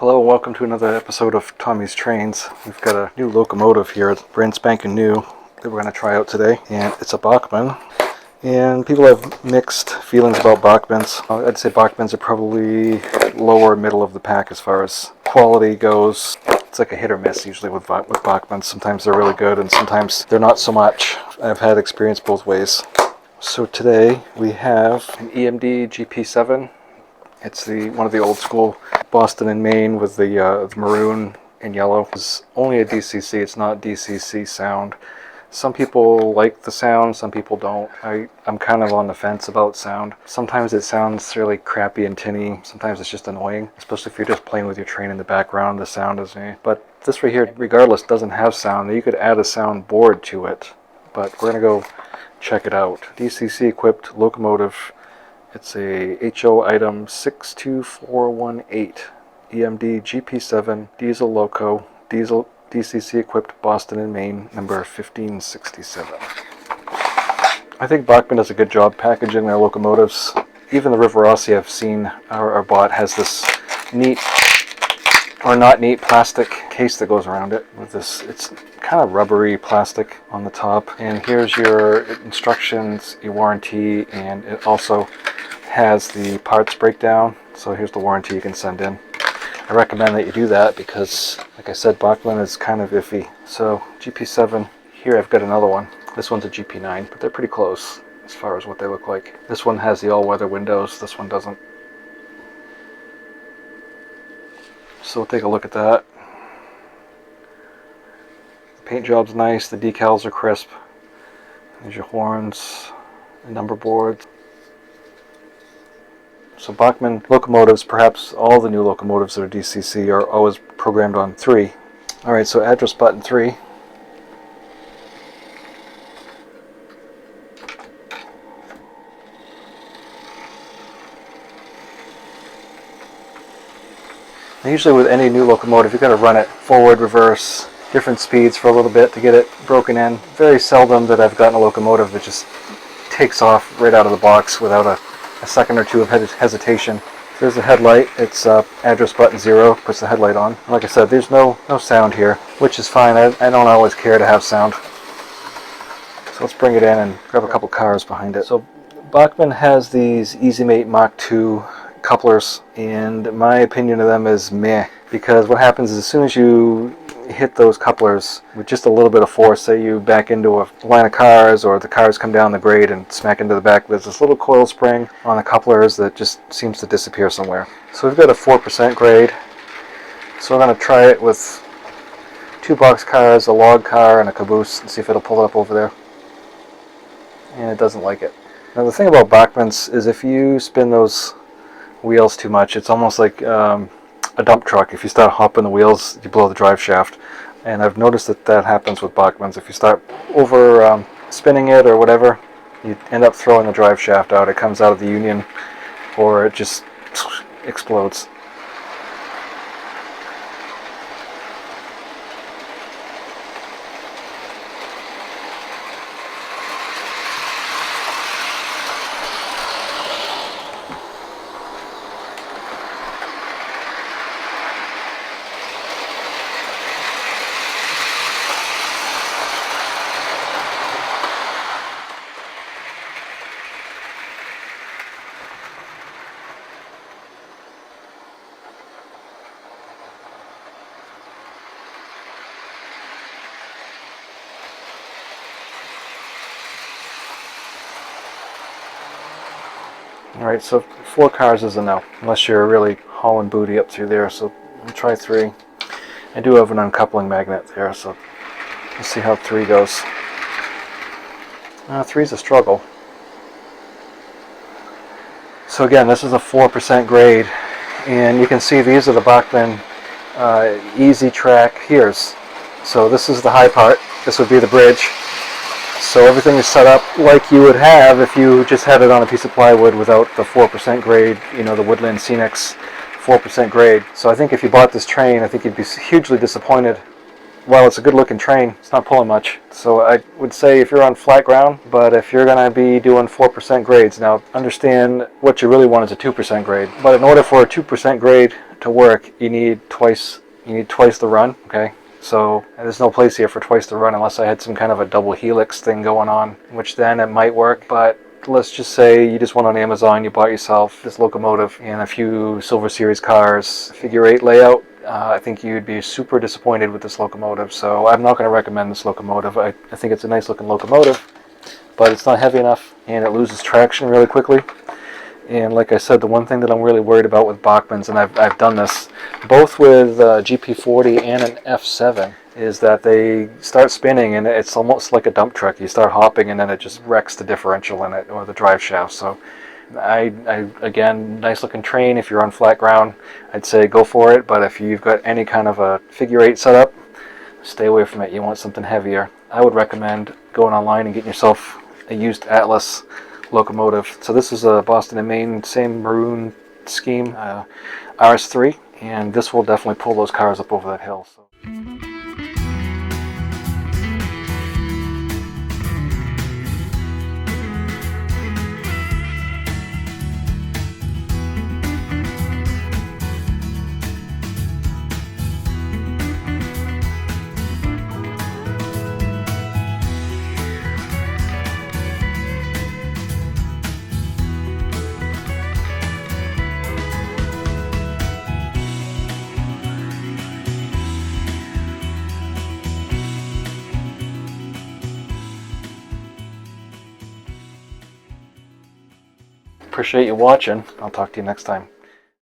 Hello and welcome to another episode of Tommy's Trains. We've got a new locomotive here, brand spanking new, that we're going to try out today. And it's a Bachmann. And people have mixed feelings about Bachmanns. I'd say Bachmanns are probably lower middle of the pack as far as quality goes. It's like a hit or miss usually with Bachmanns. Sometimes they're really good and sometimes they're not so much. I've had experience both ways. So today we have an EMD GP7. It's one of the old school Boston and Maine with the maroon and yellow. It's only a DCC, it's not DCC sound. Some people like the sound, some people don't. I'm kind of on the fence about sound. Sometimes it sounds really crappy and tinny, sometimes it's just annoying, especially if you're just playing with your train in the background, the sound is me. But this right here, regardless, doesn't have sound. You could add a sound board to it, but we're gonna go check it out. DCC equipped locomotive. It's a HO item 62418, EMD GP7, diesel loco, diesel DCC equipped Boston and Maine, number 1567. I think Bachmann does a good job packaging their locomotives. Even the Riverossi I've seen or bought has this neat, or not neat, plastic case that goes around it with this, it's kind of rubbery plastic on the top. And here's your instructions, your warranty, and it also has the parts breakdown. So here's the warranty you can send in. I recommend that you do that because, like I said, Bachmann is kind of iffy. So GP7, here I've got another one. This one's a GP9, but they're pretty close as far as what they look like. This one has the all-weather windows, this one doesn't. So we'll take a look at that. The paint job's nice, the decals are crisp. There's your horns, the number boards. So Bachmann locomotives, perhaps all the new locomotives that are DCC, are always programmed on 3. Alright, so address button 3. Now usually with any new locomotive, you've got to run it forward, reverse, different speeds for a little bit to get it broken in. Very seldom that I've gotten a locomotive that just takes off right out of the box without a second or two of hesitation. There's the headlight. It's address button 0, puts the headlight on. Like I said, there's no sound here, which is fine. I don't always care to have sound. So let's bring it in and grab a couple cars behind it. So Bachmann has these EasyMate Mach 2 couplers, and my opinion of them is meh, because what happens is as soon as you hit those couplers with just a little bit of force, say you back into a line of cars or the cars come down the grade and smack into the back, there's this little coil spring on the couplers that just seems to disappear somewhere. So we've got a 4% grade, so I'm going to try it with 2 box cars, a log car, and a caboose and see if it'll pull it up over there. And it doesn't like it. Now the thing about Bachmann's is if you spin those wheels too much, it's almost like a dump truck. If you start hopping the wheels, you blow the drive shaft, and I've noticed that happens with Bachmann's. If you start over spinning it or whatever, you end up throwing the drive shaft out. It comes out of the union, or it just explodes. Alright, so 4 cars is a no, unless you're really hauling booty up through there, so we'll try 3. I do have an uncoupling magnet there, so let's see how 3 goes. 3's a struggle. So again, this is a 4% grade, and you can see these are the Bachmann Easy Track here's. So this is the high part, this would be the bridge. So everything is set up like you would have if you just had it on a piece of plywood without the 4% grade, you know, the Woodland Scenics 4% grade. So I think if you bought this train, I think you'd be hugely disappointed. While it's a good looking train, it's not pulling much. So I would say if you're on flat ground, but if you're going to be doing 4% grades, now understand what you really want is a 2% grade. But in order for a 2% grade to work, you need twice the run, okay? So there's no place here for twice the run unless I had some kind of a double helix thing going on, which then it might work. But let's just say you just went on Amazon, you bought yourself this Locomotive and a few Silver Series cars, figure 8 layout. I think you'd be super disappointed with this Locomotive. So I'm not going to recommend this Locomotive. I think it's a nice looking Locomotive, but it's not heavy enough and it loses traction really quickly. And like I said, the one thing that I'm really worried about with Bachmann's, and I've done this both with GP40 and an F7, is that they start spinning and it's almost like a dump truck. You start hopping and then it just wrecks the differential in it or the drive shaft. So again, nice looking train. If you're on flat ground, I'd say go for it. But if you've got any kind of a figure 8 setup, stay away from it. You want something heavier. I would recommend going online and getting yourself a used Atlas Locomotive. So this is a Boston and Maine, same Maroon scheme, RS3, and this will definitely pull those cars up over that hill. So. Appreciate you watching. I'll talk to you next time.